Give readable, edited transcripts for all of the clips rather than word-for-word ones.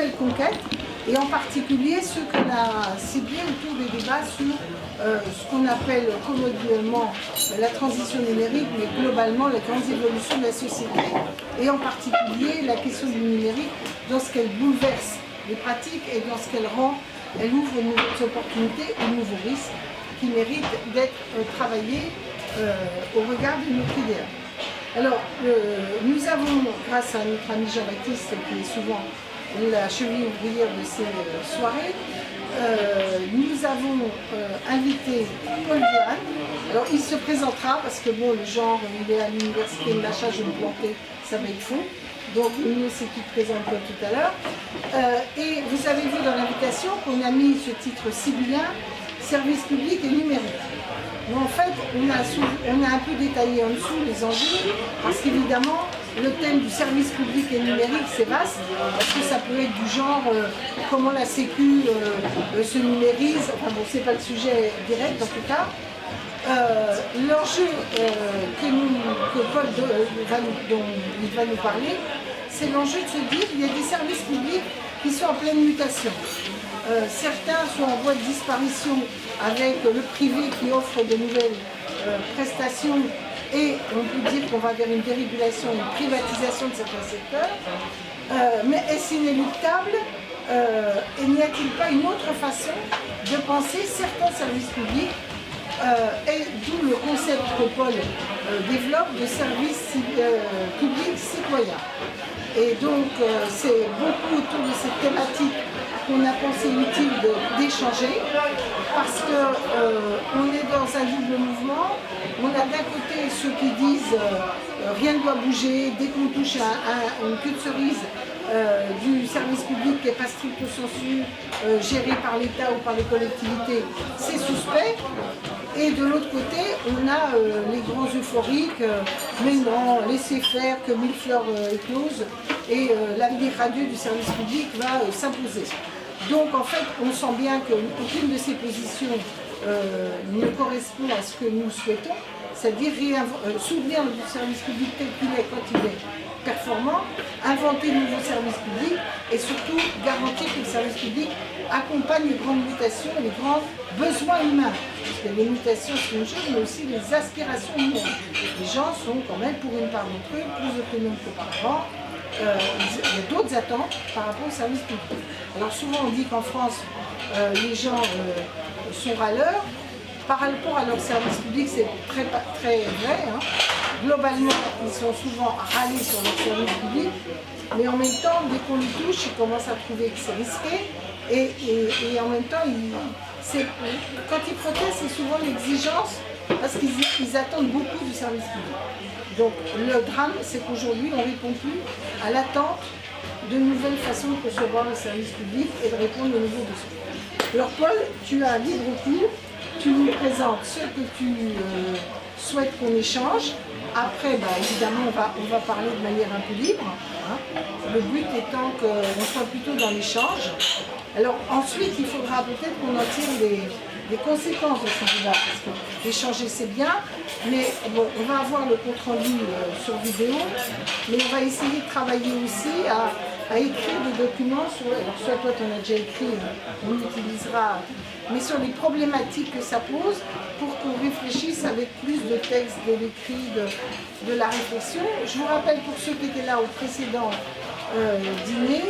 nouvelles conquêtes, et en particulier ce qu'on a ciblé autour des débats sur ce qu'on appelle commodément la transition numérique, mais globalement les grandes évolutions de la société, et en particulier la question du numérique dans ce qu'elle bouleverse les pratiques et dans ce qu'elle rend, elle ouvre de nouvelles opportunités et de nouveaux risques qui méritent d'être travaillés au regard de notre idéal. Alors, nous avons, grâce à notre ami Jean-Baptiste, qui est souvent la cheville ouvrière de ces soirées, nous avons invité Paul Dehaene. Alors, il se présentera, parce que bon, le genre, il est à l'université de l'achat, je me plantais, ça va être faux. Donc, nous, c'est qui présente tout à l'heure. Et vous avez vu dans l'invitation qu'on a mis ce titre sibyllin, service public et numérique. Mais en fait, on a un peu détaillé en dessous les enjeux, parce qu'évidemment, le thème du service public et numérique, c'est vaste, parce que ça peut être du genre comment la Sécu se numérise, enfin bon, c'est pas le sujet direct en tout cas. L'enjeu que Paul dont il va nous parler, c'est l'enjeu de se dire qu'il y a des services publics qui sont en pleine mutation. Certains sont en voie de disparition avec le privé qui offre de nouvelles prestations et on peut dire qu'on va vers une dérégulation, une privatisation de certains secteurs. Mais est-ce inéluctable et n'y a-t-il pas une autre façon de penser certains services publics et d'où le concept que Paul développe de service public citoyen. Et donc c'est beaucoup autour de cette thématique qu'on a pensé utile d'échanger parce qu'on est dans un double mouvement. On a d'un côté ceux qui disent rien ne doit bouger, dès qu'on touche à une queue de cerise du service public qui n'est pas stricto sensu, géré par l'État ou par les collectivités, c'est suspect. Et de l'autre côté, on a les grands euphoriques, mais non, laissez faire que mille fleurs éclosent et l'avenir radieux du service public va s'imposer. Donc en fait, on sent bien qu'aucune de ces positions ne correspond à ce que nous souhaitons, c'est-à-dire soutenir le service public tel qu'il est quand il est performant, inventer de nouveaux services publics et surtout garantir que le service public accompagne les grandes mutations et les grands besoins humains. Parce que les mutations c'est une chose, mais aussi les aspirations humaines. Les gens sont quand même, pour une part d'entre eux, plus autonomes qu'auparavant. Il y a d'autres attentes par rapport au service public. Alors souvent on dit qu'en France, les gens sont râleurs. Par rapport à leur service public, c'est très vrai. Hein. Globalement, ils sont souvent râlés sur leur service public, mais en même temps, dès qu'on les touche, ils commencent à trouver que c'est risqué. Et en même temps, quand ils protestent, c'est souvent l'exigence, parce qu'ils attendent beaucoup du service public. Donc le drame, c'est qu'aujourd'hui, on ne répond plus à l'attente de nouvelles façons de concevoir le service public et de répondre aux nouveaux besoins. Alors Paul, tu as un livre court. Tu nous présentes ce que tu souhaites qu'on échange. Après, évidemment, on va parler de manière un peu libre. Hein. Le but étant qu'on soit plutôt dans l'échange. Alors ensuite, il faudra peut-être qu'on en tire les conséquences de ce débat. Parce que échanger, c'est bien. Mais bon, on va avoir le compte-rendu sur vidéo. Mais on va essayer de travailler aussi à écrire des documents sur... Alors soit toi, tu en as déjà écrit, on l'utilisera... mais sur les problématiques que ça pose, pour qu'on réfléchisse avec plus de texte, de l'écrit, de la réflexion. Je vous rappelle pour ceux qui étaient là au précédent dîner,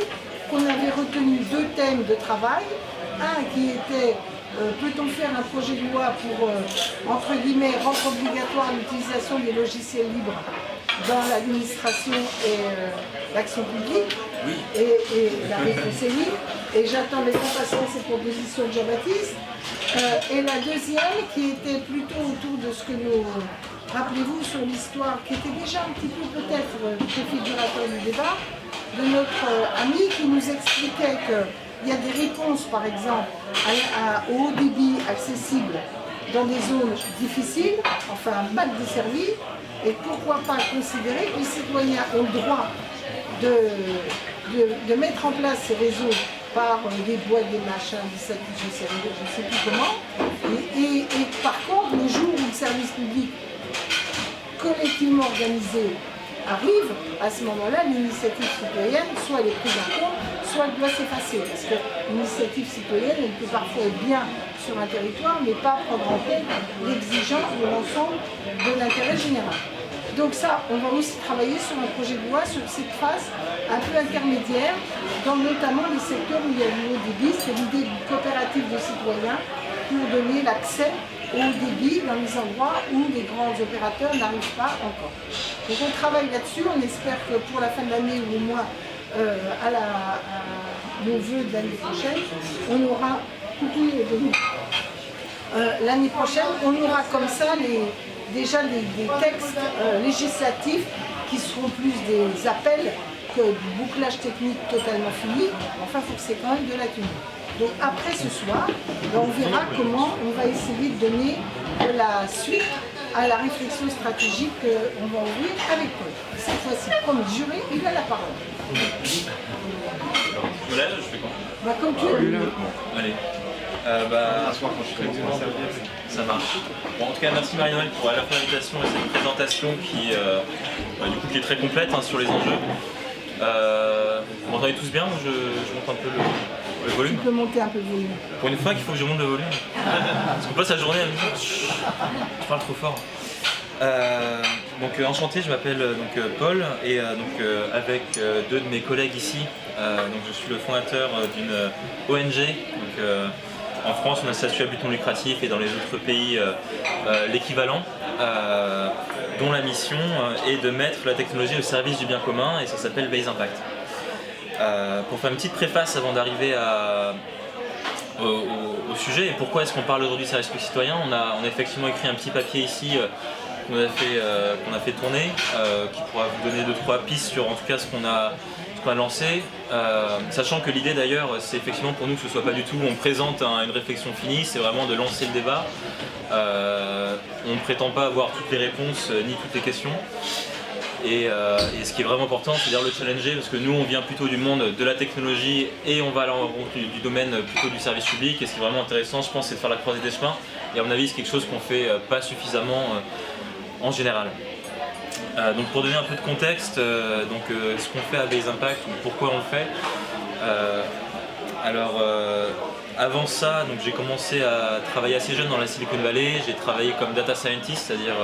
qu'on avait retenu 2 thèmes de travail. Un qui était peut-on faire un projet de loi pour, entre guillemets, rendre obligatoire l'utilisation des logiciels libres dans l'administration et l'action publique, oui. Et la réponse est oui. Et j'attends avec impatience ces propositions de Jean-Baptiste. Et la deuxième, qui était plutôt autour de ce que nous... Rappelez-vous sur l'histoire, qui était déjà un petit peu peut-être préfigurateur du débat, de notre ami qui nous expliquait qu'il y a des réponses, par exemple, au haut débit accessible dans des zones difficiles, enfin mal desservies, et pourquoi pas considérer que les citoyens ont le droit de mettre en place ces réseaux par des boîtes, des machins, des statuts, je ne sais plus comment, et par contre, le jour où le service public collectivement organisé arrive, à ce moment-là, l'initiative citoyenne, soit elle est prise en compte, soit elle doit s'effacer, parce que l'initiative citoyenne, elle peut parfois être bien sur un territoire, mais pas prendre en compte l'exigence de l'ensemble de l'intérêt général. Donc ça, on va aussi travailler sur un projet de loi sur cette phase un peu intermédiaire, dans notamment les secteurs où il y a le haut débit, c'est l'idée d'une coopérative de citoyens pour donner l'accès au débit dans les endroits où les grands opérateurs n'arrivent pas encore. Donc on travaille là-dessus, on espère que pour la fin de l'année ou au moins à nos vœux de l'année prochaine, on aura l'année prochaine, on aura comme ça déjà des textes législatifs qui seront plus des appels que du bouclage technique totalement fini. Enfin, il faut que c'est quand même de la tenue. Donc après ce soir, on verra comment on va essayer de donner de la suite à la réflexion stratégique qu'on va ouvrir avec Paul. Cette fois-ci, comme juré, il a la parole. Je me lève, je fais quoi? Bah, comme tu veux. Allez. Un soir quand je serai venu ça marche. Bon, en tout cas, merci Marie-Noël pour à la fois l'invitation et cette présentation qui est très complète sur les enjeux. Vous m'entendez tous bien? Je monte un peu le volume. Tu peux monter un peu le volume. Pour une fois qu'il faut que je monte le volume. Parce qu'on passe la journée à me dire je parle trop fort. Enchanté, je m'appelle Paul et avec deux de mes collègues ici, je suis le fondateur d'une ONG. En France, on a le statut à but non lucratif et dans les autres pays l'équivalent, dont la mission est de mettre la technologie au service du bien commun et ça s'appelle Base Impact. Pour faire une petite préface avant d'arriver au sujet et pourquoi est-ce qu'on parle aujourd'hui de service public citoyen, on a effectivement écrit un petit papier ici qu'on a fait tourner, qui pourra vous donner 2-3 pistes sur en tout cas ce qu'on a lancé, sachant que l'idée d'ailleurs c'est effectivement pour nous que ce soit pas du tout on présente une réflexion finie, c'est vraiment de lancer le débat. On ne prétend pas avoir toutes les réponses ni toutes les questions. Et ce qui est vraiment important, c'est de le challenger, parce que nous on vient plutôt du monde de la technologie et on va à la rencontre du domaine plutôt du service public. Et ce qui est vraiment intéressant, je pense, c'est de faire la croisée des chemins. Et à mon avis, c'est quelque chose qu'on fait pas suffisamment en général. Donc pour donner un peu de contexte, ce qu'on fait à Base Impact ou pourquoi on le fait. Avant ça, j'ai commencé à travailler assez jeune dans la Silicon Valley. J'ai travaillé comme data scientist, c'est-à-dire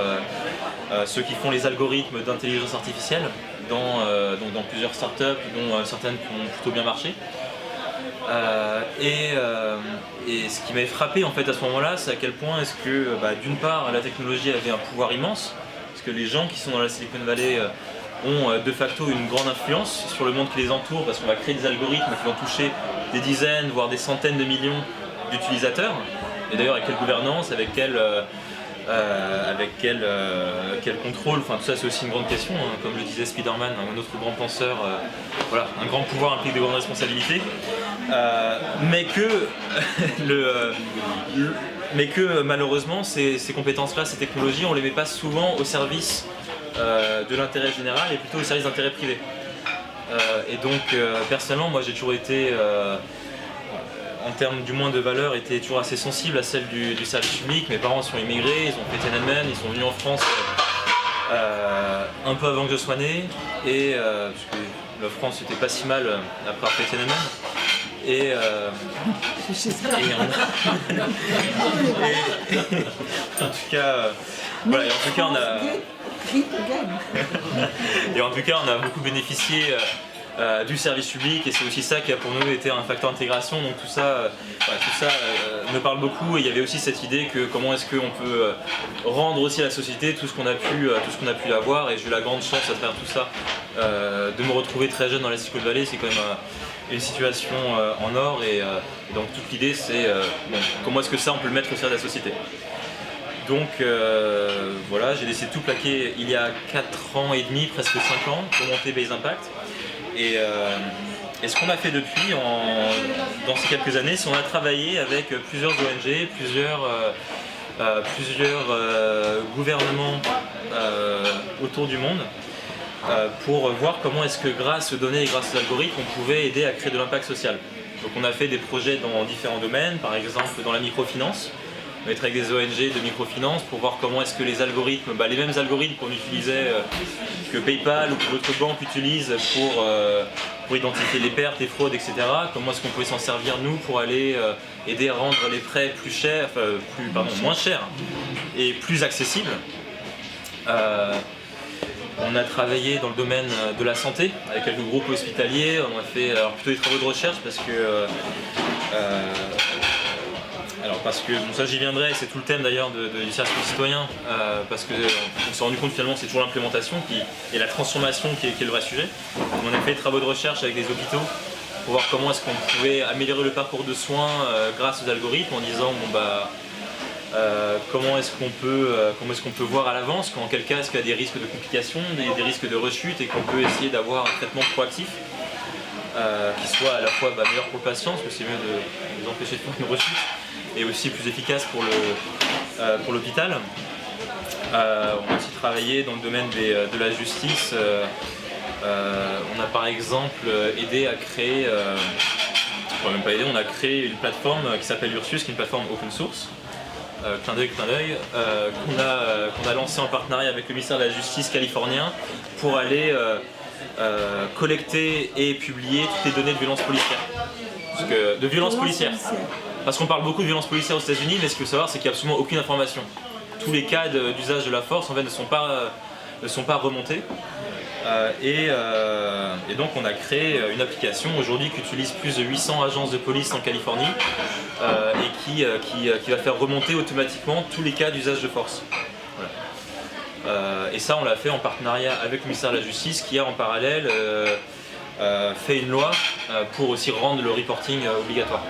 ceux qui font les algorithmes d'intelligence artificielle dans plusieurs startups, dont certaines qui ont plutôt bien marché. Et ce qui m'avait frappé en fait à ce moment-là, c'est à quel point est-ce que d'une part la technologie avait un pouvoir immense, parce que les gens qui sont dans la Silicon Valley ont de facto une grande influence sur le monde qui les entoure, parce qu'on va créer des algorithmes qui vont toucher des dizaines, voire des centaines de millions d'utilisateurs. Et d'ailleurs avec quelle gouvernance, avec quel contrôle, enfin tout ça c'est aussi une grande question, comme le disait Spiderman, un autre grand penseur, un grand pouvoir implique de grandes responsabilités, mais que malheureusement ces compétences-là, ces technologies, on ne les met pas souvent au service de l'intérêt général et plutôt au service d'intérêt privé. Et donc personnellement, moi j'ai toujours été en termes du moins de valeur, était toujours assez sensible à celle du service public. Mes parents sont immigrés, ils ont fait Tiananmen, ils sont venus en France un peu avant que je sois né, et parce que la France était pas si mal après avoir fait Tiananmen. En tout cas, on a beaucoup bénéficié du service public, et c'est aussi ça qui a pour nous été un facteur d'intégration. Donc tout ça me parle beaucoup, et il y avait aussi cette idée que comment est-ce qu'on peut rendre aussi à la société tout ce qu'on a pu avoir, et j'ai eu la grande chance à travers tout ça de me retrouver très jeune dans la Silicon Valley. C'est quand même une situation en or, et donc toute l'idée c'est comment est-ce que ça on peut le mettre au service de la société. Donc j'ai décidé de tout plaquer il y a 4 ans et demi, presque 5 ans, pour monter Base Impact. Et ce qu'on a fait depuis, dans ces quelques années, c'est qu'on a travaillé avec plusieurs ONG, plusieurs gouvernements autour du monde, pour voir comment est-ce que grâce aux données et grâce aux algorithmes, on pouvait aider à créer de l'impact social. Donc on a fait des projets dans différents domaines, par exemple dans la microfinance, on est avec des ONG de microfinance pour voir comment est-ce que les algorithmes, les mêmes algorithmes qu'on utilisait, que PayPal ou que d'autres banques utilisent pour identifier les pertes, les fraudes, etc. Comment est-ce qu'on pouvait s'en servir nous pour aller aider à rendre les prêts plus chers, moins chers et plus accessibles. On a travaillé dans le domaine de la santé avec quelques groupes hospitaliers. On a fait plutôt des travaux de recherche parce que ça j'y viendrai, c'est tout le thème d'ailleurs du service citoyen, parce qu'on s'est rendu compte finalement c'est toujours l'implémentation et la transformation qui est le vrai sujet. On a fait des travaux de recherche avec des hôpitaux pour voir comment est-ce qu'on pouvait améliorer le parcours de soins grâce aux algorithmes en disant comment est-ce qu'on peut voir à l'avance, en quel cas est-ce qu'il y a des risques de complications, des risques de rechute et qu'on peut essayer d'avoir un traitement proactif qui soit à la fois meilleur pour le patient, parce que c'est mieux de les empêcher de faire une rechute, et aussi plus efficace pour l'hôpital. On a aussi travaillé dans le domaine de la justice. On a par exemple aidé à créer, on a créé une plateforme qui s'appelle Ursus, qui est une plateforme open source, clin d'œil, qu'on a lancée en partenariat avec le ministère de la Justice californien pour aller collecter et publier toutes les données de violences policières. Parce qu'on parle beaucoup de violences policières aux États-Unis, mais ce qu'il faut savoir, c'est qu'il n'y a absolument aucune information. Tous les cas d'usage de la force en fait, ne sont pas remontés. Et donc on a créé une application aujourd'hui qui utilise plus de 800 agences de police en Californie et qui va faire remonter automatiquement tous les cas d'usage de force. Voilà. Et ça on l'a fait en partenariat avec le ministère de la Justice qui a en parallèle fait une loi pour aussi rendre le reporting obligatoire.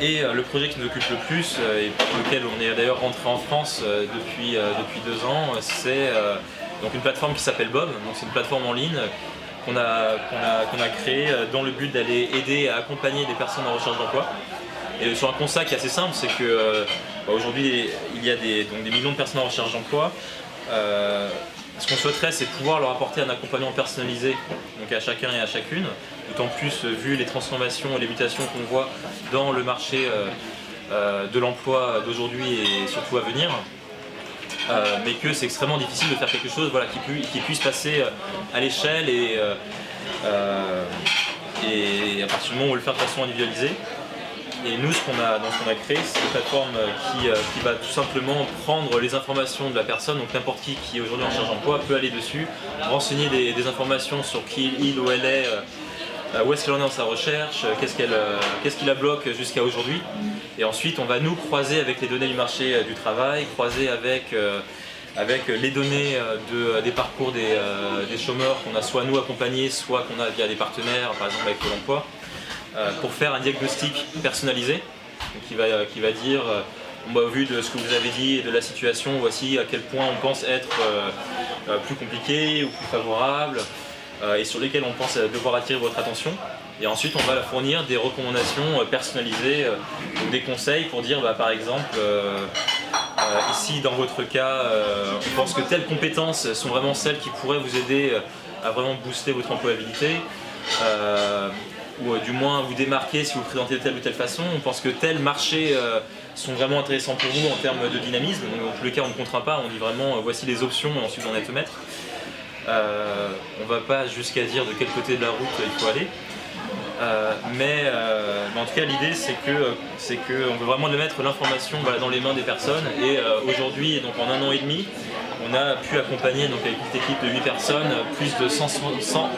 Et le projet qui nous occupe le plus et pour lequel on est d'ailleurs rentré en France depuis 2 ans, c'est donc une plateforme qui s'appelle Bob. Donc c'est une plateforme en ligne qu'on a créée dans le but d'aller aider à accompagner des personnes en recherche d'emploi. Et sur un constat qui est assez simple, c'est que aujourd'hui il y a des millions de personnes en recherche d'emploi. Ce qu'on souhaiterait, c'est pouvoir leur apporter un accompagnement personnalisé donc à chacun et à chacune, d'autant plus vu les transformations et les mutations qu'on voit dans le marché de l'emploi d'aujourd'hui et surtout à venir. Mais que c'est extrêmement difficile de faire quelque chose qui puisse passer à l'échelle et à partir du moment où on veut le faire de façon individualisée. Et nous, ce qu'on a créé, c'est une plateforme qui va tout simplement prendre les informations de la personne, donc n'importe qui est aujourd'hui en recherche d'emploi peut aller dessus, renseigner des informations sur qui il ou elle est, où est-ce qu'elle en est dans sa recherche, qu'est-ce qui la bloque jusqu'à aujourd'hui. Et ensuite, on va nous croiser avec les données du marché du travail, croiser avec les données des parcours des chômeurs qu'on a soit nous accompagnés, soit qu'on a via des partenaires, par exemple avec Pôle emploi, pour faire un diagnostic personnalisé qui va dire au vu de ce que vous avez dit et de la situation, voici à quel point on pense être plus compliqué ou plus favorable et sur lesquels on pense devoir attirer votre attention. Et ensuite on va leur fournir des recommandations personnalisées, ou des conseils pour dire par exemple ici dans votre cas on pense que telles compétences sont vraiment celles qui pourraient vous aider à vraiment booster votre employabilité. Ou du moins vous démarquer si vous vous présentez de telle ou telle façon. On pense que tels marchés sont vraiment intéressants pour vous en termes de dynamisme. Donc, dans tous les cas, on ne contraint pas, on dit vraiment voici les options et ensuite on est maître. On ne va pas jusqu'à dire de quel côté de la route il faut aller. Mais en tout cas, l'idée c'est qu'on veut vraiment mettre l'information dans les mains des personnes. Et aujourd'hui, donc en 1 an et demi, on a pu accompagner donc, avec une équipe de 8 personnes plus de 160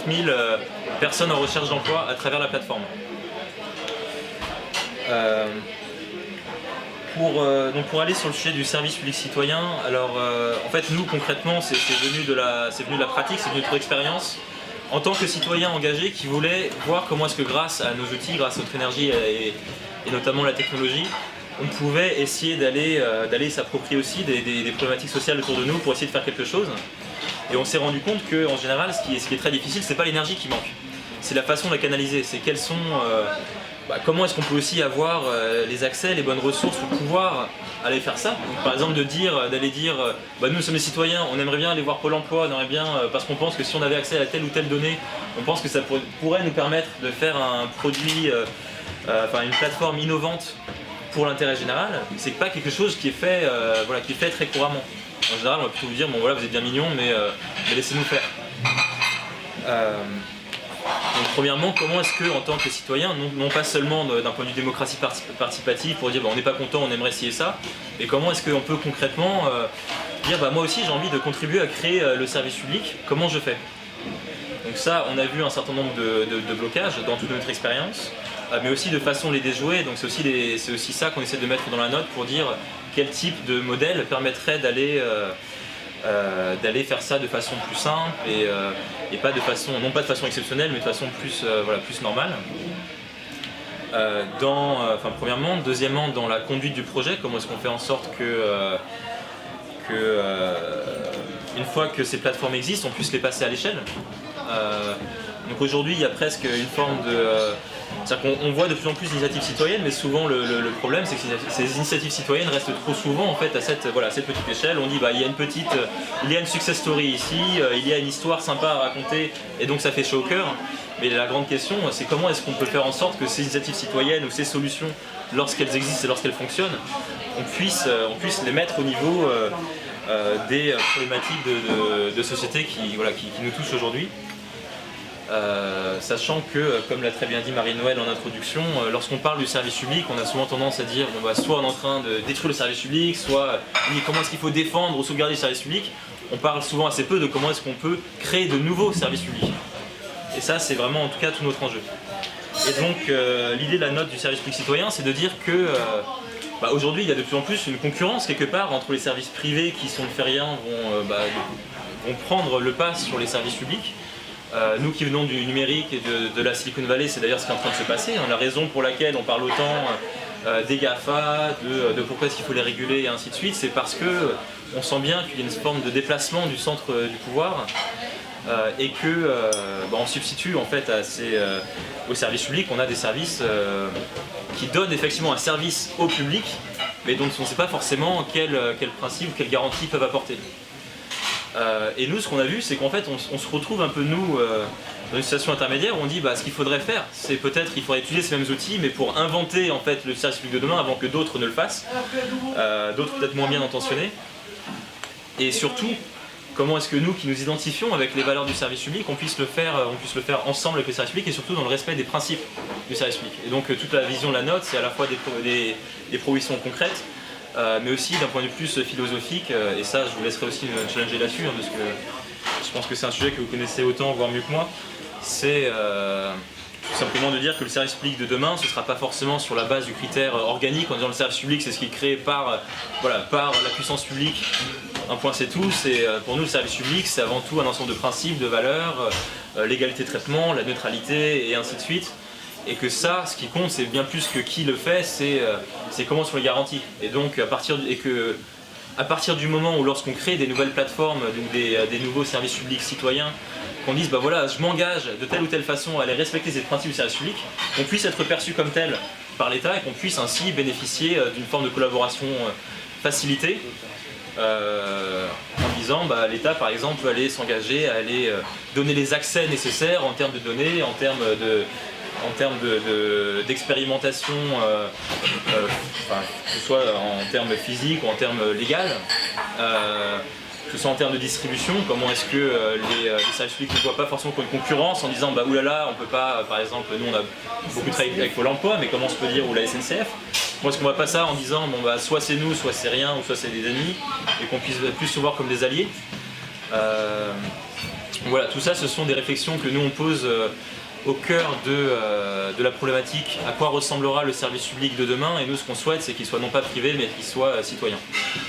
000 personnes en recherche d'emploi à travers la plateforme. Pour aller sur le sujet du service public citoyen, alors en fait nous concrètement c'est venu de la pratique, c'est venu de notre expérience en tant que citoyen engagé qui voulait voir comment est-ce que grâce à nos outils, grâce à notre énergie et notamment la technologie, on pouvait essayer d'aller s'approprier aussi des problématiques sociales autour de nous pour essayer de faire quelque chose. Et on s'est rendu compte qu'en général, ce qui est très difficile, c'est pas l'énergie qui manque, c'est la façon de la canaliser. C'est comment est-ce qu'on peut aussi avoir les accès, les bonnes ressources pour pouvoir aller faire ça. Donc, par exemple, d'aller dire, nous sommes des citoyens, on aimerait bien aller voir Pôle emploi, on aimerait bien, parce qu'on pense que si on avait accès à telle ou telle donnée, on pense que ça pourrait nous permettre de faire un produit une plateforme innovante pour l'intérêt général, c'est pas quelque chose qui est fait, qui est fait très couramment. En général, on va plutôt vous dire, bon voilà, vous êtes bien mignon, mais laissez-nous faire. Donc premièrement, comment est-ce que, en tant que citoyen, non pas seulement d'un point de vue démocratie participative pour dire on n'est pas content, on aimerait ci et ça, mais comment est-ce qu'on peut concrètement dire moi aussi j'ai envie de contribuer à créer le service public, comment je fais? Donc ça, on a vu un certain nombre de blocages dans toute notre expérience, mais aussi de façon de les déjouer, donc c'est aussi ça qu'on essaie de mettre dans la note pour dire quel type de modèle permettrait d'aller faire ça de façon plus simple et pas de façon, non pas de façon exceptionnelle, mais de façon plus normale. Premièrement, deuxièmement, dans la conduite du projet, comment est-ce qu'on fait en sorte que une fois que ces plateformes existent, on puisse les passer à l'échelle. Donc aujourd'hui, il y a presque une forme de... c'est-à-dire qu'on voit de plus en plus d'initiatives citoyennes, mais souvent le problème, c'est que ces initiatives citoyennes restent trop souvent en fait à cette petite échelle. On dit il y a une success story ici, il y a une histoire sympa à raconter, et donc ça fait chaud au cœur. Mais la grande question, c'est comment est-ce qu'on peut faire en sorte que ces initiatives citoyennes ou ces solutions, lorsqu'elles existent et lorsqu'elles fonctionnent, on puisse les mettre au niveau des problématiques de société qui nous touchent aujourd'hui. Sachant que, comme l'a très bien dit Marie-Noëlle en introduction, lorsqu'on parle du service public, on a souvent tendance à dire soit on est en train de détruire le service public, soit comment est-ce qu'il faut défendre ou sauvegarder le service public. On parle souvent assez peu de comment est-ce qu'on peut créer de nouveaux services publics. Et ça, c'est vraiment en tout cas tout notre enjeu. Et donc l'idée de la note du service public citoyen, c'est de dire que aujourd'hui, il y a de plus en plus une concurrence quelque part entre les services privés qui sont fait rien, vont prendre le pas sur les services publics. Nous qui venons du numérique et de la Silicon Valley, c'est d'ailleurs ce qui est en train de se passer. La raison pour laquelle on parle autant des GAFA, de pourquoi est-ce qu'il faut les réguler et ainsi de suite, c'est parce qu'on sent bien qu'il y a une forme de déplacement du centre du pouvoir et qu'on substitue en fait aux services publics. On a des services qui donnent effectivement un service au public, mais dont on ne sait pas forcément quel principe ou quelle garantie peuvent apporter. Et nous, ce qu'on a vu, c'est qu'en fait, on se retrouve un peu, nous, dans une situation intermédiaire où on dit ce qu'il faudrait faire, c'est peut-être qu'il faudrait utiliser ces mêmes outils, mais pour inventer en fait le service public de demain avant que d'autres ne le fassent, d'autres peut-être moins bien intentionnés. Et surtout, comment est-ce que nous, qui nous identifions avec les valeurs du service public, on puisse le faire ensemble avec le service public et surtout dans le respect des principes du service public. Et donc toute la vision de la note, c'est à la fois des propositions concrètes, mais aussi d'un point de vue plus philosophique, et ça je vous laisserai aussi me challenger là-dessus, parce que je pense que c'est un sujet que vous connaissez autant, voire mieux que moi. C'est tout simplement de dire que le service public de demain, ce ne sera pas forcément sur la base du critère organique, en disant le service public c'est ce qui est créé par la puissance publique, un point c'est tout. Pour nous le service public c'est avant tout un ensemble de principes, de valeurs, l'égalité de traitement, la neutralité et ainsi de suite. Et que ça, ce qui compte, c'est bien plus que qui le fait, c'est comment on les garantit. Et donc, à partir du moment où, lorsqu'on crée des nouvelles plateformes, des nouveaux services publics citoyens, qu'on dise, je m'engage de telle ou telle façon à aller respecter ces principes du service public, qu'on puisse être perçu comme tel par l'État et qu'on puisse ainsi bénéficier d'une forme de collaboration facilitée. En disant l'État par exemple peut aller s'engager à aller donner les accès nécessaires en termes de données, en termes d'expérimentation, que ce soit en termes physiques ou en termes légaux, que ce soit en termes de distribution, comment est-ce que les services publics ne voient pas forcément comme une concurrence en disant oulala, on peut pas, par exemple, nous on a beaucoup travaillé avec Pôle emploi, mais comment on peut dire, ou la SNCF, moi est-ce qu'on ne voit pas ça en disant soit c'est nous, soit c'est rien, ou soit c'est des ennemis, et qu'on puisse plus se voir comme des alliés. Voilà, tout ça, ce sont des réflexions que nous on pose au cœur de la problématique à quoi ressemblera le service public de demain, et nous ce qu'on souhaite c'est qu'il soit non pas privé mais qu'il soit citoyen.